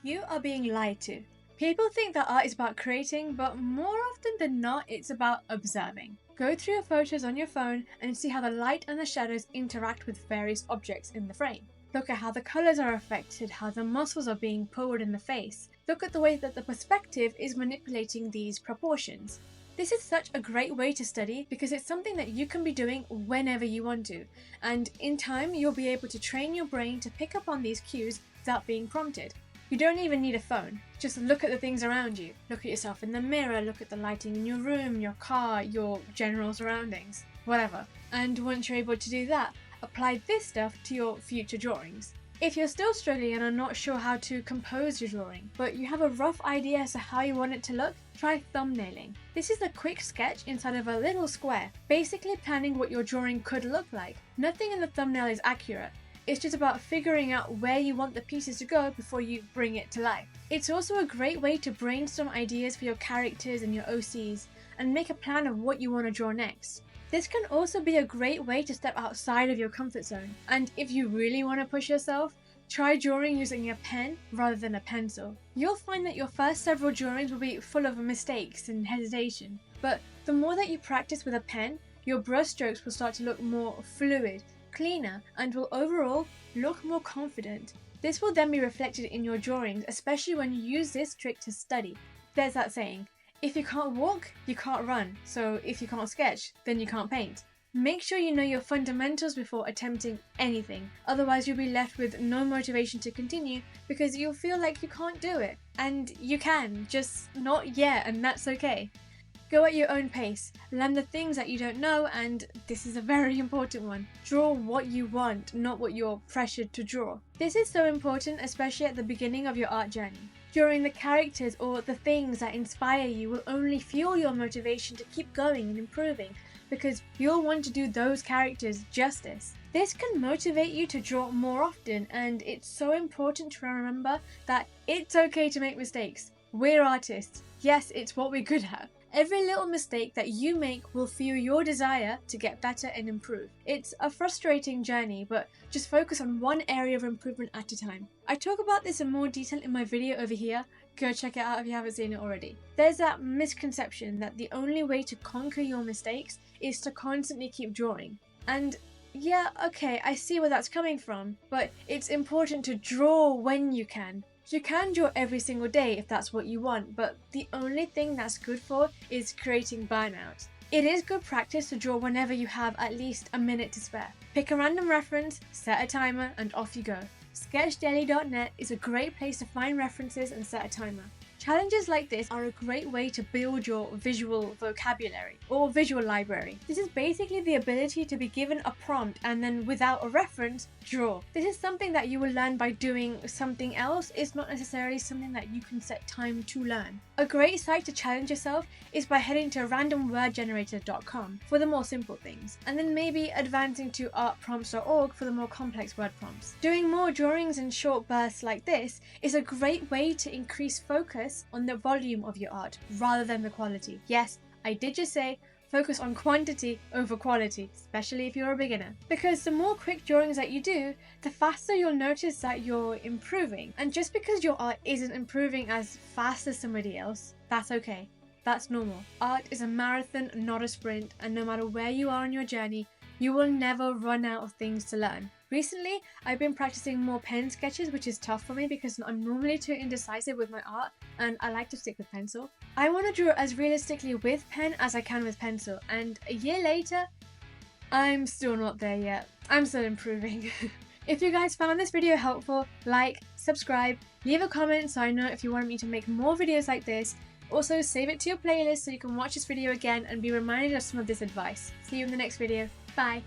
You are being lied to. People think that art is about creating, but more often than not, it's about observing. Go through your photos on your phone and see how the light and the shadows interact with various objects in the frame. Look at how the colours are affected, how the muscles are being pulled in the face. Look at the way that the perspective is manipulating these proportions. This is such a great way to study because it's something that you can be doing whenever you want to, and in time you'll be able to train your brain to pick up on these cues without being prompted. You don't even need a phone. Just look at the things around you. Look at yourself in the mirror, look at the lighting in your room, your car, your general surroundings, whatever. And once you're able to do that, apply this stuff to your future drawings. If you're still struggling and are not sure how to compose your drawing, but you have a rough idea as to how you want it to look, try thumbnailing. This is a quick sketch inside of a little square, basically planning what your drawing could look like. Nothing in the thumbnail is accurate. It's just about figuring out where you want the pieces to go before you bring it to life. It's also a great way to brainstorm ideas for your characters and your OCs and make a plan of what you want to draw next. This can also be a great way to step outside of your comfort zone. And if you really want to push yourself, try drawing using a pen rather than a pencil. You'll find that your first several drawings will be full of mistakes and hesitation, but the more that you practice with a pen, your brush strokes will start to look more fluid, cleaner, and will overall look more confident. This will then be reflected in your drawings, especially when you use this trick to study. There's that saying, if you can't walk, you can't run, so if you can't sketch, then you can't paint. Make sure you know your fundamentals before attempting anything, otherwise you'll be left with no motivation to continue because you'll feel like you can't do it. And you can, just not yet, and that's okay. Go at your own pace, learn the things that you don't know, and this is a very important one. Draw what you want, not what you're pressured to draw. This is so important, especially at the beginning of your art journey. Drawing the characters or the things that inspire you will only fuel your motivation to keep going and improving, because you'll want to do those characters justice. This can motivate you to draw more often, and it's so important to remember that it's okay to make mistakes. We're artists. Yes, it's what we're good at. Every little mistake that you make will fuel your desire to get better and improve. It's a frustrating journey, but just focus on one area of improvement at a time. I talk about this in more detail in my video over here. Go check it out if you haven't seen it already. There's that misconception that the only way to conquer your mistakes is to constantly keep drawing. And yeah, okay, I see where that's coming from, but it's important to draw when you can. You can draw every single day if that's what you want, but the only thing that's good for is creating burnout. It is good practice to draw whenever you have at least a minute to spare. Pick a random reference, set a timer, and off you go. Sketchdaily.net is a great place to find references and set a timer. Challenges like this are a great way to build your visual vocabulary or visual library. This is basically the ability to be given a prompt and then without a reference, draw. This is something that you will learn by doing something else. It's not necessarily something that you can set time to learn. A great site to challenge yourself is by heading to randomwordgenerator.com for the more simple things, and then maybe advancing to artprompts.org for the more complex word prompts. Doing more drawings in short bursts like this is a great way to increase focus on the volume of your art rather than the quality. Yes, I did just say focus on quantity over quality, especially if you're a beginner. Because the more quick drawings that you do, the faster you'll notice that you're improving. And just because your art isn't improving as fast as somebody else, that's okay. That's normal. Art is a marathon, not a sprint, and no matter where you are on your journey, you will never run out of things to learn. Recently, I've been practicing more pen sketches, which is tough for me because I'm normally too indecisive with my art and I like to stick with pencil. I want to draw as realistically with pen as I can with pencil, and a year later, I'm still not there yet. I'm still improving. If you guys found this video helpful, like, subscribe, leave a comment so I know if you want me to make more videos like this. Also, save it to your playlist so you can watch this video again and be reminded of some of this advice. See you in the next video. Bye!